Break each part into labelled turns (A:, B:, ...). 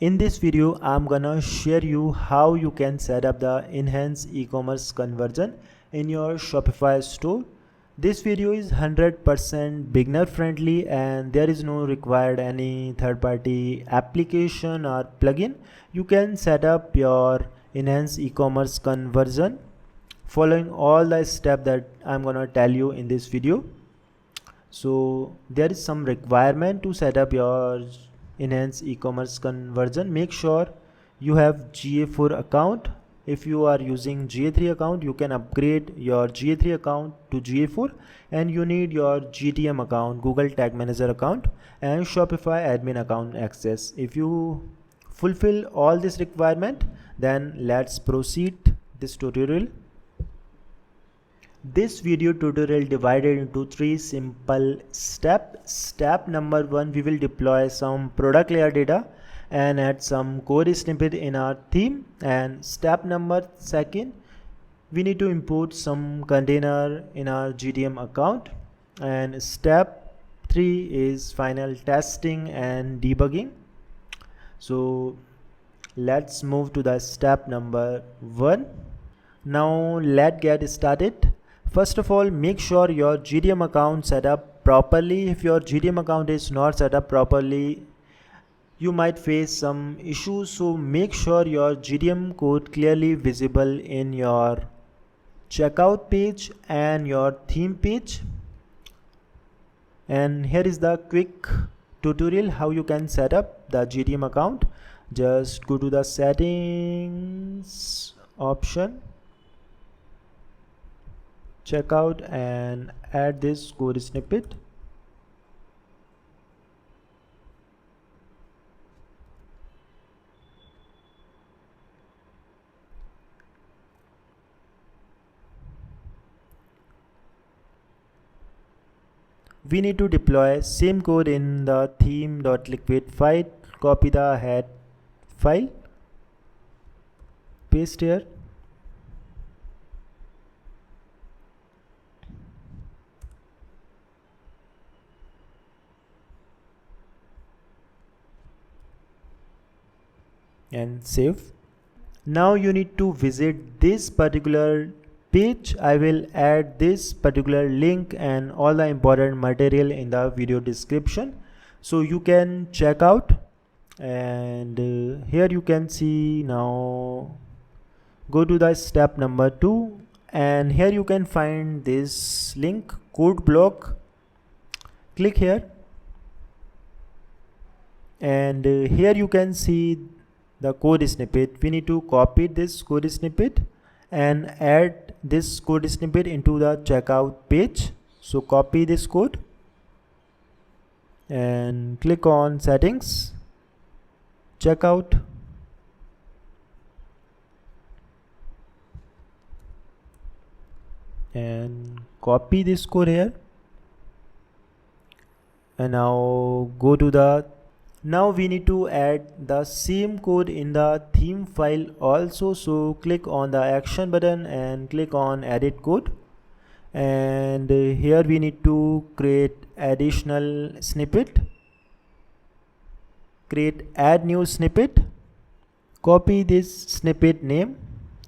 A: In this video, I'm gonna share you how you can set up the enhanced e-commerce conversion in your Shopify store. This video is 100% beginner friendly and there is no required any third-party application or plugin. You can set up your enhanced e-commerce conversion following all the steps that I'm gonna tell you in this video. So there is some requirement to set up your enhanced e-commerce conversion. Make sure you have GA4 account. If you are using GA3 account, you can upgrade your GA3 account to GA4, and you need your GTM account, Google Tag Manager account, and Shopify admin account access. If you fulfill all this requirement, then let's proceed this tutorial. This video tutorial divided into 3 simple steps. Step number 1, we will deploy some product layer data and add some code snippet in our theme. And step number 2, we need to import some container in our GTM account. And step 3 is final testing and debugging. So let's move to the step number 1. Now let's get started. First of all, make sure your GTM account set up properly. If your GTM account is not set up properly, you might face some issues. So make sure your GTM code clearly visible in your checkout page and your theme page. And here is the quick tutorial how you can set up the GTM account. Just go to the settings option, checkout, and add this code snippet. We need to deploy same code in the theme.liquid file. Copy the head file, paste here, and save. Now you need to visit this particular page. I will add this particular link and all the important material in the video description, so you can check out. And here you can see, now go to the step number 2, and here you can find this link, code block. Click here, and here you can see the code snippet. We need to copy this code snippet and add this code snippet into the checkout page. So copy this code and click on settings, checkout, and copy this code here. And now go to the, now we need to add the same code in the theme file also. So click on the action button and click on edit code, and here we need to create additional snippet, create add new snippet, copy this snippet name,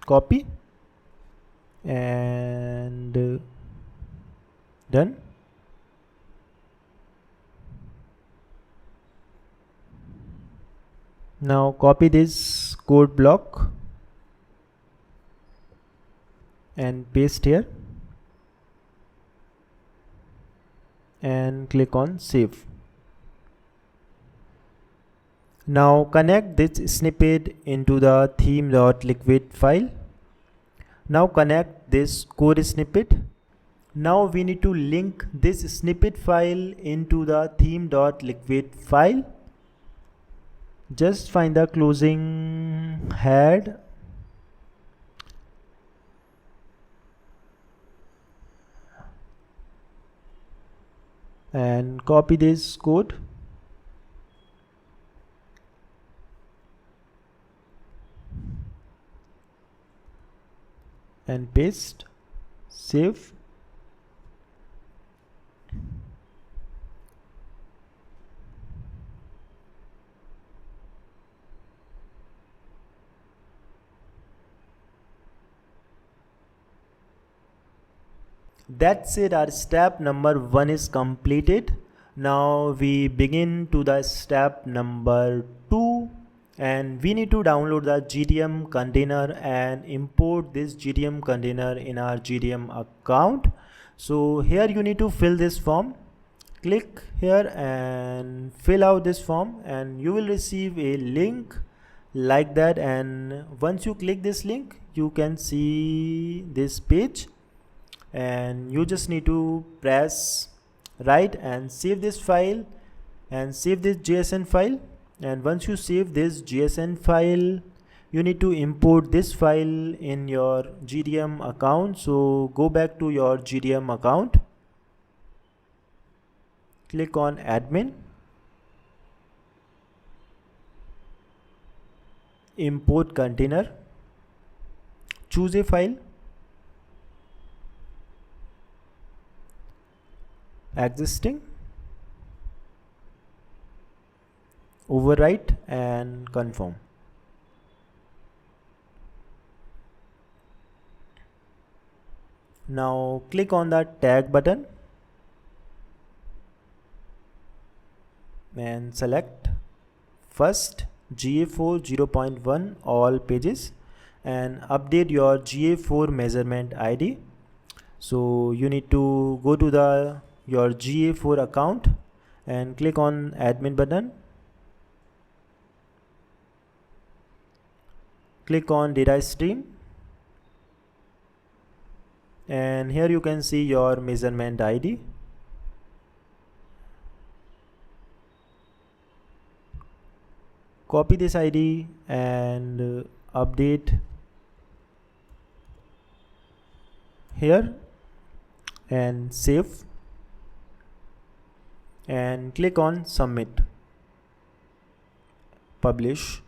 A: copy, and done. Now copy this code block and paste here, and click on save. Now connect this snippet into the theme.liquid file. Now connect this code snippet. Now we need to link this snippet file into the theme.liquid file. Just find the closing head and copy this code and paste, save. That's it, our step number 1 is completed. Now we begin to the step number 2, and we need to download the GTM container and import this GTM container in our GTM account. So here you need to fill this form. Click here and fill out this form, and you will receive a link like that. And once you click this link, you can see this page, and you just need to press right and save this file and save this JSON file. And once you save this JSON file, you need to import this file in your GTM account. So go back to your GTM account, click on admin, import container, choose a file, existing, overwrite and confirm. Now click on the tag button and select first GA4 0.1 all pages and update your GA4 measurement ID. So you need to go to your GA4 account and click on admin button, click on data stream, and here you can see your measurement ID. Copy this ID and update here and save and click on submit, publish.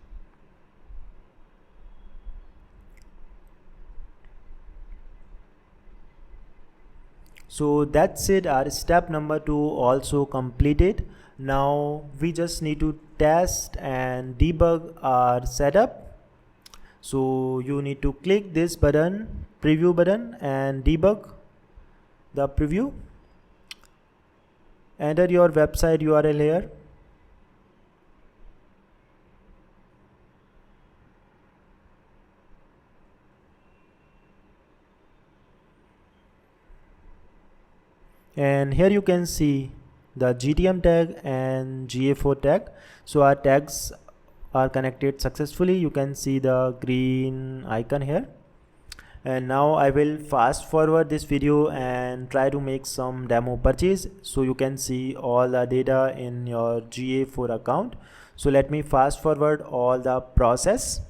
A: So that's it, our step number 2 also completed. Now we just need to test and debug our setup. So you need to click this button, preview button, and debug the preview. Enter your website URL here. And here you can see the GTM tag and GA4 tag. So our tags are connected successfully. You can see the green icon here. And now I will fast forward this video and try to make some demo purchase so you can see all the data in your GA4 account. So let me fast forward all the process.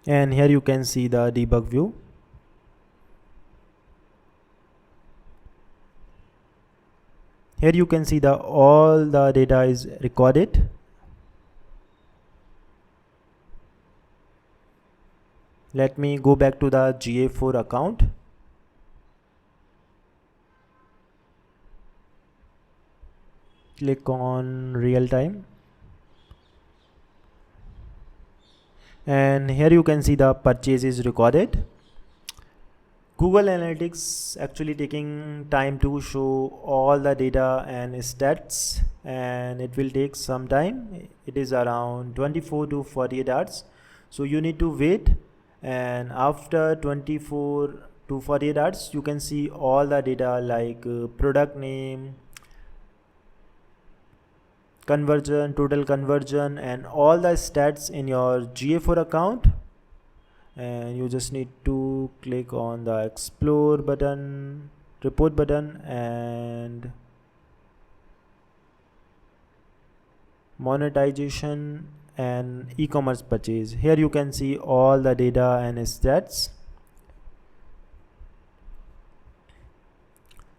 A: And here you can see the debug view. Here you can see all the data is recorded. Let me go back to the GA4 account. Click on real time. And here you can see the purchase is recorded. Google Analytics actually taking time to show all the data and stats, and it will take some time. It is around 24 to 48 hours. So you need to wait, and after 24 to 48 hours you can see all the data like product name, conversion, total conversion, and all the stats in your GA4 account. and you just need to click on the explore button, report button, and monetization and e-commerce purchase. Here you can see all the data and stats.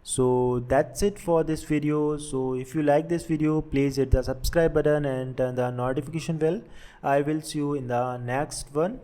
A: So that's it for this video. So if you like this video, please hit the subscribe button and turn the notification bell. I will see you in the next one.